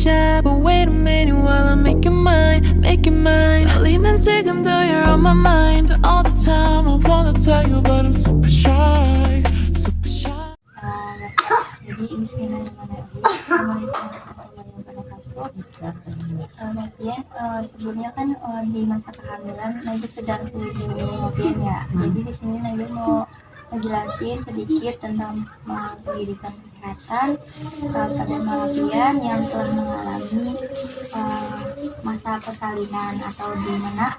shy, but wait a minute while I make you mine, make you mine. 떨리는 지금도 you're on my mind all the time. I wanna tell you, but I'm super shy, super shy. Jadi bismillahirrahmanirrahim. Kemudian sebelumnya kan di masa kehamilan Nabi sedang kemudian ya. Jadi di sini Nabi mau menjelasin sedikit tentang pendidikan kesehatan pada Malafian yang telah mengalami masa persalinan atau di mana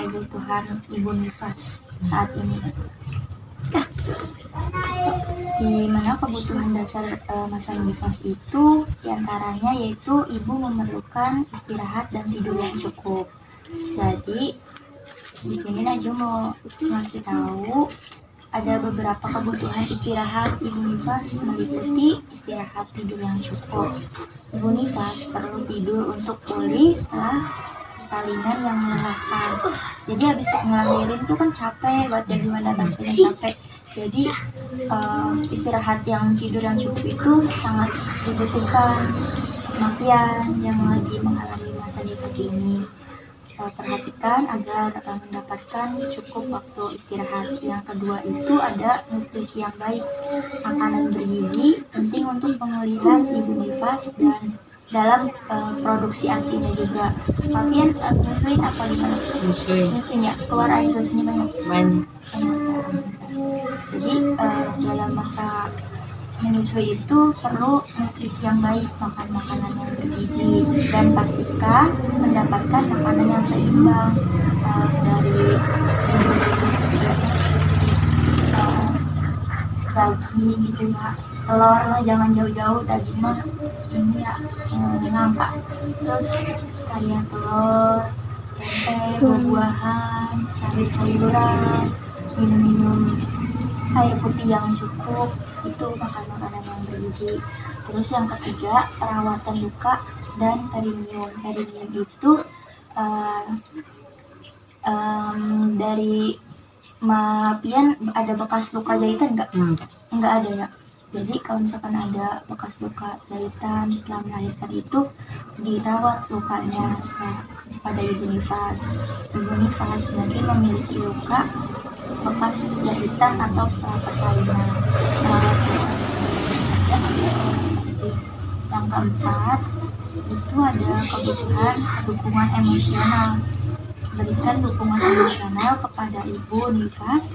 kebutuhan ibu nifas saat ini. Di mana kebutuhan dasar masa nifas itu diantaranya yaitu ibu memerlukan istirahat dan tidur yang cukup. Jadi di sini Najwa mau ngasih tahu ada beberapa kebutuhan istirahat ibu nifas meliputi istirahat tidur yang cukup. Ibu nifas perlu tidur untuk pulih setelah persalinan yang melelahkan. Jadi habis ngelahirin tuh kan capek, buat yang gimana rasanya capek. Jadi istirahat yang tidur yang cukup itu sangat dibutuhkan Malafian yang lagi mengalami masa nifas ini. Perhatikan agar mendapatkan cukup waktu istirahat. Yang kedua itu ada nutrisi yang baik. Makanan bergizi penting untuk pemulihan ibu nifas dan dalam produksi ASINya juga. Malafian nyusuin apa gimana? Nyusuin ya, keluar air dosanya banyak. Jadi dalam masa menyusui itu perlu nutrisi yang baik, makan makanan yang bergizi, dan pastikan mendapatkan makanan yang seimbang dari daging gitu ya, telur lah jangan jauh-jauh, daging mah ini ya nangka, terus kayak telur, tempe, buah-buahan, sayur-sayuran, minum-minum air putih yang cukup, itu makan makanan yang bergizi. Terus yang ketiga, perawatan luka dan perineum. Perineum itu dari Malafian ada bekas luka jahitan nggak? Nggak ada ya. Jadi kalau misalkan ada bekas luka jahitan setelah melahirkan itu dirawat lukanya pada ibu nifas. Ibu nifas mungkin memiliki luka bekas jahitan atau setelah persalinan. Yang keempat itu ada kebutuhan dukungan emosional. Berikan dukungan emosional kepada ibu nifas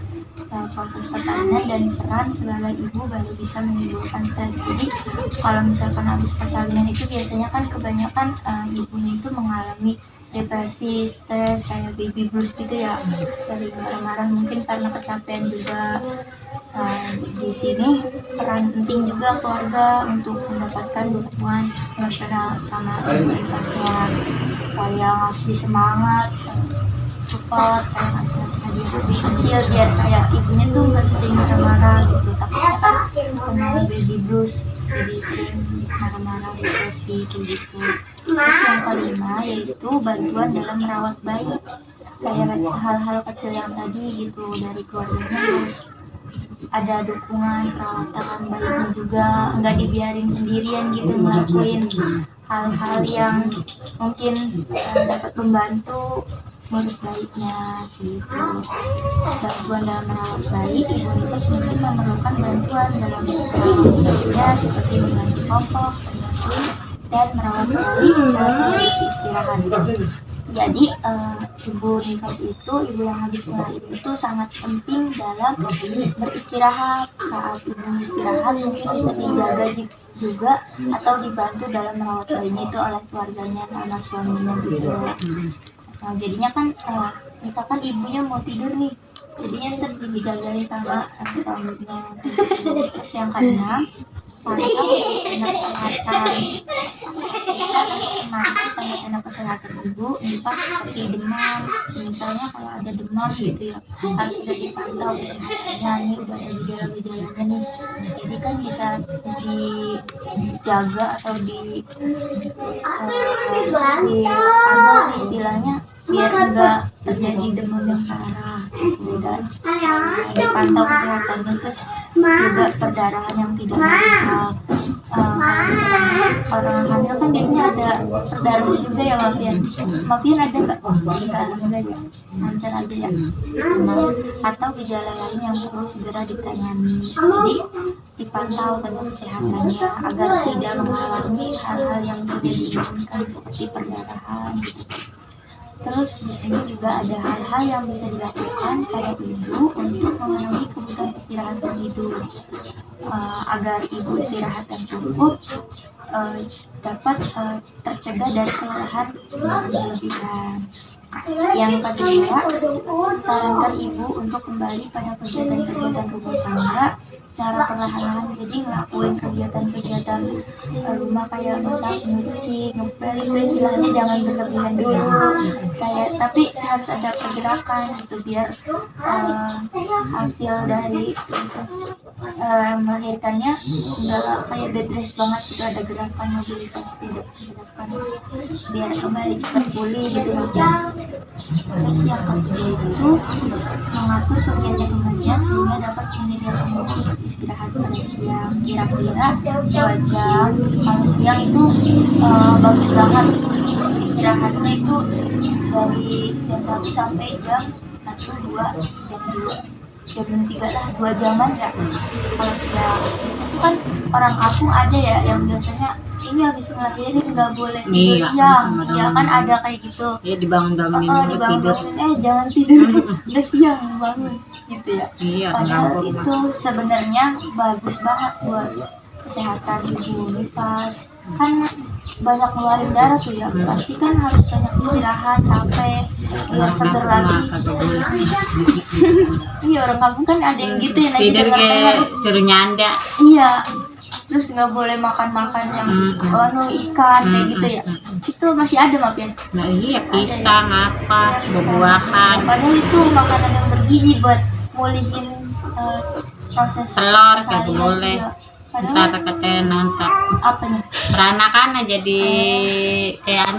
proses persalinan dan peran sebagai ibu baru bisa menimbulkan stres. Jadi kalau misalkan habis persalinan itu biasanya kan kebanyakan ibunya itu mengalami depresi, stres, kayak baby blues gitu ya, sering marah-marah mungkin karena kecapean juga. Di sini peran penting juga keluarga untuk mendapatkan dukungan emosional sama ibu nifasnya, kayak ngasih semangat, support, kayak ngasih hadiah lebih kecil biar kayak ibunya tuh nggak sering marah-marah gitu. Takutnya kan baby blues, jadi sering marah-marah, depresi kayak gitu. Terus yang kelima yaitu bantuan dalam merawat bayi, kayak hal-hal kecil yang tadi gitu dari keluarganya. Terus ada dukungan perawatan bayinya juga, nggak dibiarin sendirian gitu ngelakuin hal-hal yang mungkin dapat membantu ngurus bayinya gitu. Bantuan dalam merawat bayi, ibu nifas mungkin memerlukan bantuan dalam merawatnya seperti mengganti popok, menyusui, dan merawat bayi setelah istirahat. Jadi ibu nifas itu, ibu yang habis melahirkan itu sangat penting dalam beristirahat. Saat ibu istirahat mungkin bisa dijaga juga atau dibantu dalam merawat bayinya itu oleh keluarganya, anak suaminya gitu. Nah, jadinya kan misalkan ibunya mau tidur nih, jadinya ntar dijagain sama suaminya. Terus yang keenam, tanda-tanda kesehatan. Tanda-tanda kesehatan ibu nifas seperti demam, misalnya kalau ada demam gitu ya, harus sudah dipantau kesehatannya, ini udah ada gejala-gejalanya nih, jadi kan bisa dijaga atau dipantau istilahnya biar enggak terjadi demam yang parah gitu, dan dipantau kesehatannya, terus juga perdarahan yang tidak normal. Kalau misalkan orang hamil kan biasanya ada perdarahan juga ya Mafian. Mafian ada nggak? Nggak, alhamdulillah ya, lancar aja ya. Atau gejala lain yang perlu segera ditangani. Jadi dipantau tentang kesehatannya agar tidak mengalami hal-hal yang tidak diinginkan seperti perdarahan. Terus di sini juga ada hal-hal yang bisa dilakukan pada ibu untuk memenuhi kebutuhan istirahat dan tidur. Agar ibu istirahat yang cukup dapat tercegah dari kelelahan yang berlebihan. Yang kedua, sarankan ibu untuk kembali pada kegiatan-kegiatan rumah tangga secara perlahan-lahan. Jadi ngelakuin kegiatan-kegiatan rumah kayak masak, nyuci, ngepel, itu istilahnya jangan berlebihan dulu. Kayak tapi harus ada pergerakan gitu biar hasil dari proses melahirkannya enggak kayak bed rest banget gitu, ada gerakan mobilisasi, ada gerakan biar kembali cepat pulih gitu aja. Terus yang ketiga itu mengatur kegiatan rumahnya sehingga dapat menyediakan waktu untuk istirahat pada siang, kira-kira 2 jam. Kalau siang itu bagus banget istirahatnya itu dari jam 1 sampai jam 1, 2, jam 3 lah, 2 jaman ya. Kalau siang itu kan orang kampung ada ya yang biasanya ini habis ngelahirin nggak boleh tidur siang, ya kan ada kayak gitu. Iya, dibangun-bangunin tidur. Jangan tidur, udah siang bangun gitu ya. Iya, Padahal itu sebenarnya bagus banget buat kesehatan ibu nifas. Kan banyak ngeluarin darah tuh ya, pasti kan harus banyak istirahat, capek, biar seger lagi. Iya, orang kampung kan ada yang gitu ya, nanti Tidur kayak suruh nyanda. Iya, terus nggak boleh makan yang ikan kayak gitu ya. Itu masih ada Mafian. Nah iya, pisang apa, buah-buahan. Padahal itu makanan yang bergizi buat mulihin proses Telur kayak persalinan boleh. juga. Ntar katanya nonton. Apanya? Peranakan jadi kayak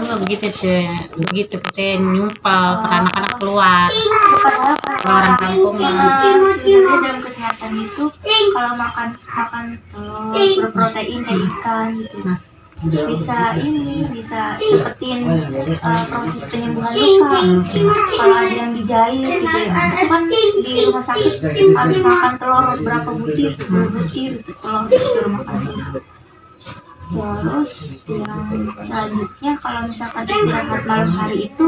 begitu katanya nyumpel, peranakan keluar. Padahal Orang kampung sebenarnya dalam kesehatan itu kalau makan telur berprotein kayak ikan gitu bisa cepetin proses penyembuhan luka. Kalau ada yang dijahit gitu ya, itu kan di rumah sakit harus makan telur berapa butir, 10 butir telur disuruh makan terus. Terus yang selanjutnya kalau misalkan istirahat malam hari itu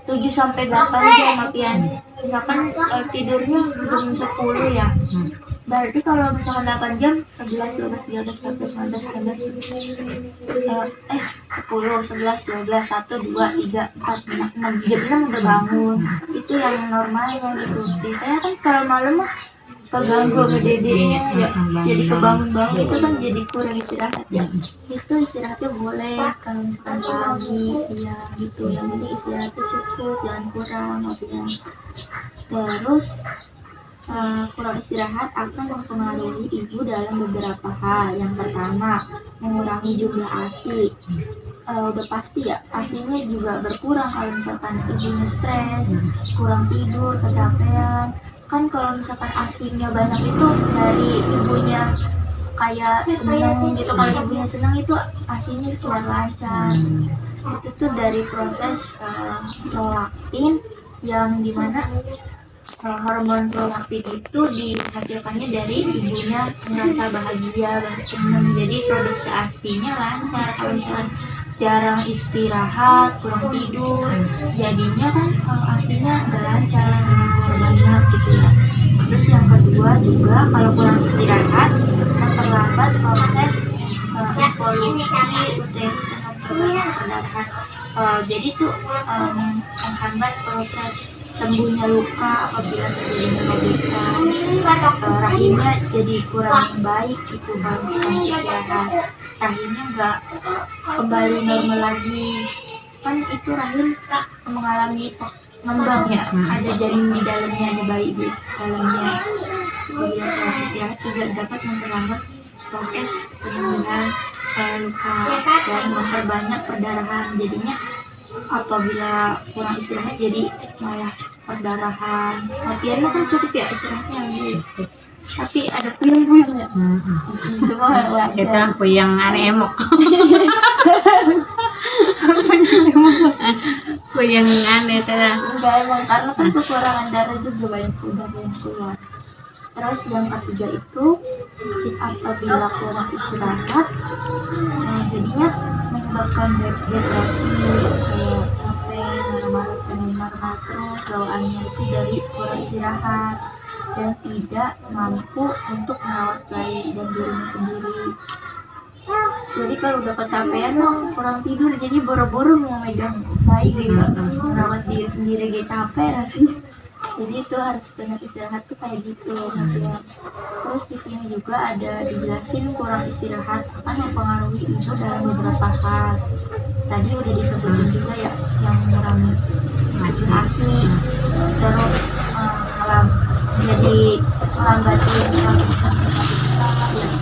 7 sampai 8 jam Mafian. Misalkan tidurnya jam 10 ya. Berarti kalau misalkan 8 jam 11, 12, 13, 14, 15, 16 10, 11, 12, 1, 2, 3, 4, 5, 6 jam 6 udah bangun. Itu yang normalnya gitu. Biasanya kan kalau malam mah keganggu sama dedenya ya, jadi kebangun-bangun itu kan jadi kurang istirahat ya. Itu istirahatnya boleh kalau misalkan pagi, siang gitu, yang penting istirahatnya cukup, jangan kurang ya. Terus kurang istirahat akan mempengaruhi ibu dalam beberapa hal. Yang pertama, mengurangi jumlah ASI. Udah pasti ya, ASInya juga berkurang kalau misalkan ibunya stres, kurang tidur, kecapean. Kan kalau misalkan ASInya banyak itu dari ibunya kayak seneng gitu, kalau ibunya seneng itu ASInya keluar lancar. Itu tuh dari proses prolaktin yang dimana hormon prolaktin itu dihasilkannya dari ibunya merasa bahagia, senang, jadi produksi ASInya lancar. Kalau misalkan jarang istirahat, kurang tidur, jadinya kan ASInya nggak lancar, banyak gitu ya. Terus yang kedua juga kalau kurang istirahat memperlambat proses evolusi uterus dengan perdarahan. Jadi tuh menghambat proses sembuhnya luka apabila terjadi pengobatan. Rahimnya jadi kurang baik gitu kalau misalkan istirahat, rahimnya nggak kembali normal lagi. Kan itu rahim mengalami ngembang ya, ada janin di dalamnya, ada bayi di dalamnya. Apabila kurang istirahat juga dapat memperlambat proses penyembuhan luka dan memperbanyak perdarahan. Jadinya apabila kurang istirahat jadi malah perdarahan. Mafian kan cukup ya istirahatnya gitu. tapi ada puyeng-puyengnya. Itu mah Itu wajar. puyeng aneh emok. Puyeng aneh itu lah. Enggak, emang karena kan kekurangan darah juga banyak udah yang keluar. Terus yang ketiga itu apabila kurang istirahat, jadinya menyebabkan depresi, kayak capek, marah-marah terus, bawaannya itu dari kurang istirahat dan tidak mampu untuk merawat bayi dan dirinya sendiri. Jadi kalau udah kecapean kurang tidur, jadi boro-boro mau megang bayi gitu, merawat diri sendiri kayak capek rasanya. Jadi itu harus banyak istirahat tuh kayak gitu. Terus di sini juga ada dijelasin kurang istirahat akan mempengaruhi ibu dalam beberapa hal. Tadi udah disebutin juga ya, yang mengurangi ASI, terus jadi melambatin proses kehamilan,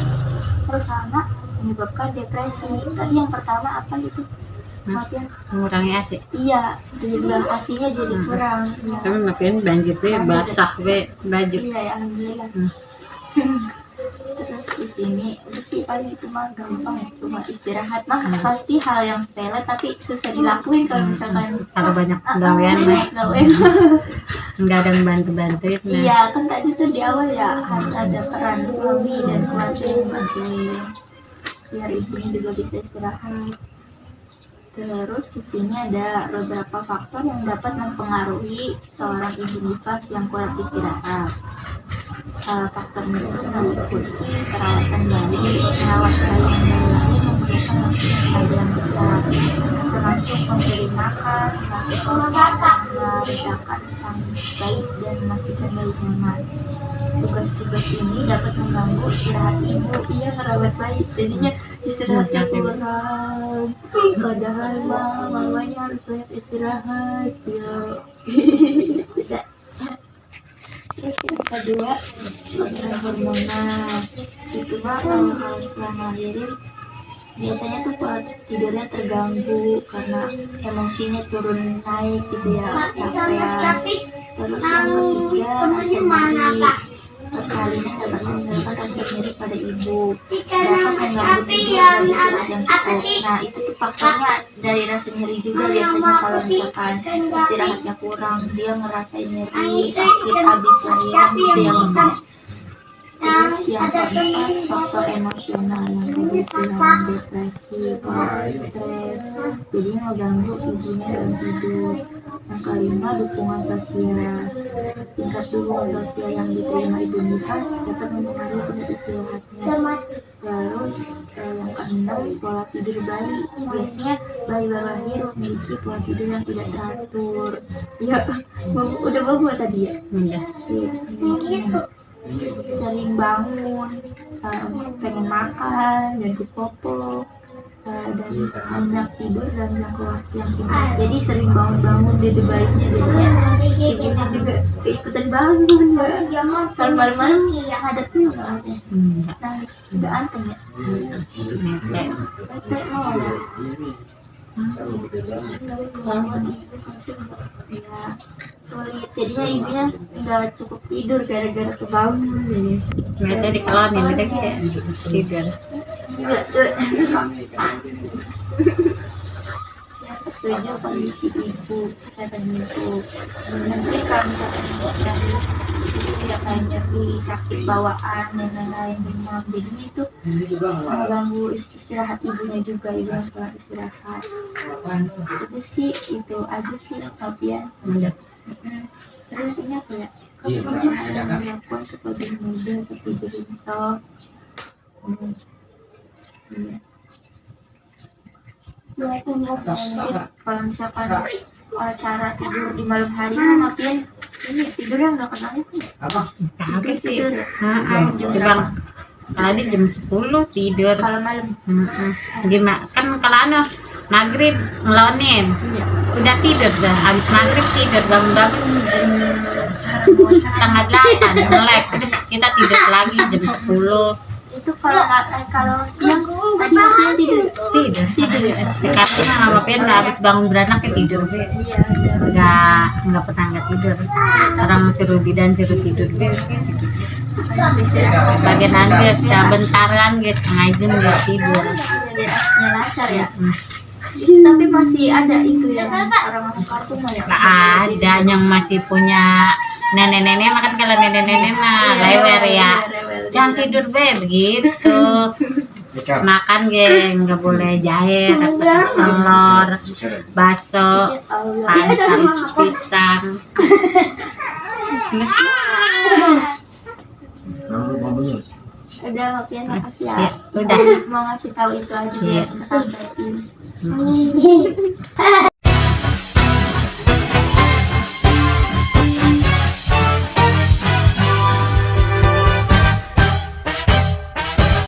terus sama menyebabkan depresi. Tadi yang pertama apa itu? Maaf ya. Mengurangi ASI. Iya, jadi ASI-nya jadi kurang. Ya. Tapi makin banjir tuh basah we baju. Iya, ya, alhamdulillah. Terus di sini sih paling itu mah gampang ya, cuma istirahat mah pasti hal yang sepele tapi susah dilakuin kalau misalkan Kalau banyak gawean mah gawean. nggak ada yang bantu-bantuin. Iya, kan tadi tuh di awal ya harus ada peran suami dan keluarga yang bantuin biar ibunya juga bisa istirahat. Terus di sini ada beberapa faktor yang dapat mempengaruhi seorang ibu nifas yang kurang istirahat. Faktornya itu meliputi perawatan bayi, merawat bayi yang baru lahir memerlukan waktu yang besar, termasuk memberi makan, melakukan meredakan tangis bayi dan memastikan bayi nyaman. Tugas-tugas ini dapat mengganggu istirahat ibu. Iya, merawat bayi, jadinya istirahatnya kurang. Padahal mamanya harus banyak istirahat. Ya. Terus yang kedua, hormonal. Itu mah kalau setelah ngelahirin biasanya tuh pola tidurnya terganggu karena emosinya turun naik gitu ya, capean. Terus yang ketiga, rasa nyeri. Persalinan dapat menimbulkan rasa nyeri pada ibu, dapat mengganggu tidur dan istirahat yang cukup. Nah itu tuh faktornya dari rasa nyeri juga biasanya kalau misalkan istirahatnya kurang, dia ngerasain nyeri, sakit abis lahiran gitu ya Bang. Terus yang keempat, faktor emosional yang tadi bilang depresi, stres, jadi ngeganggu ibunya dalam tidur. Yang kelima, dukungan sosial. Tingkat dukungan sosial yang diterima ibu nifas dapat mempengaruhi tingkat istirahatnya. Terus yang keenam, pola tidur bayi. Biasanya bayi baru lahir memiliki pola tidur yang tidak teratur. Ya, udah bagus tadi ya. Udah. Sering bangun, pengen makan, ganti popo, dan banyak tidur dalam jangka waktu yang singkat. Jadi sering bangun-bangun dede bayinya, jadinya ibunya juga keikutan bangun ya. Kalau malam-malam ada tuh nggak ada, nangis juga anteng ya. Bete mau ya. Ya, sulit, jadinya ibunya nggak cukup tidur gara-gara kebangun. Jadi Mereka dikelonin udah kayak tidur. Setuju kondisi ibu, kesehatan ibu. Nanti kalau misalkan itu ya kayak nyeri, sakit bawaan dan lain-lain, demam, jadinya itu mengganggu istirahat ibunya juga, ibu yang kurang istirahat. Itu sih itu aja sih Fabian. Terus ini apa ya? Kebiasaan yang dilakukan kepada muda ketika tidur. Kalau misalkan cara tidur di malam hari makin ini tidurnya nggak kenal itu Tapi sih, tidur bilang tadi jam 10 tidur. kalau malam. Gimana? Kan kalau maghrib ngelonin, udah tidur dah. Habis maghrib tidur, bangun-bangun jam 7:30 melek. Terus kita tidur lagi jam 10. Itu kalau siang tadi maksudnya tidur ya. Dikasih sama Pian habis bangun beranak ya tidur be. Iya, Nggak pernah nggak tidur. Orang suruh bidan suruh tidur be, tidur. bagian guys sebentaran guys setengah jam dia tidur. Biar aksinya lancar ya. Tapi masih ada itu yang orang-orang kartun mah ya. Nggak ada yang masih punya nenek-nenek makan. Kalau nenek-nenek mah lewer ya, jangan tidur be begitu. Makan geng, nggak boleh jahe, telur, bakso, kentang, pisang. Udah Lopian, makasih Ya, ya. udah. Mau ngasih tahu itu aja Iya. biar sampai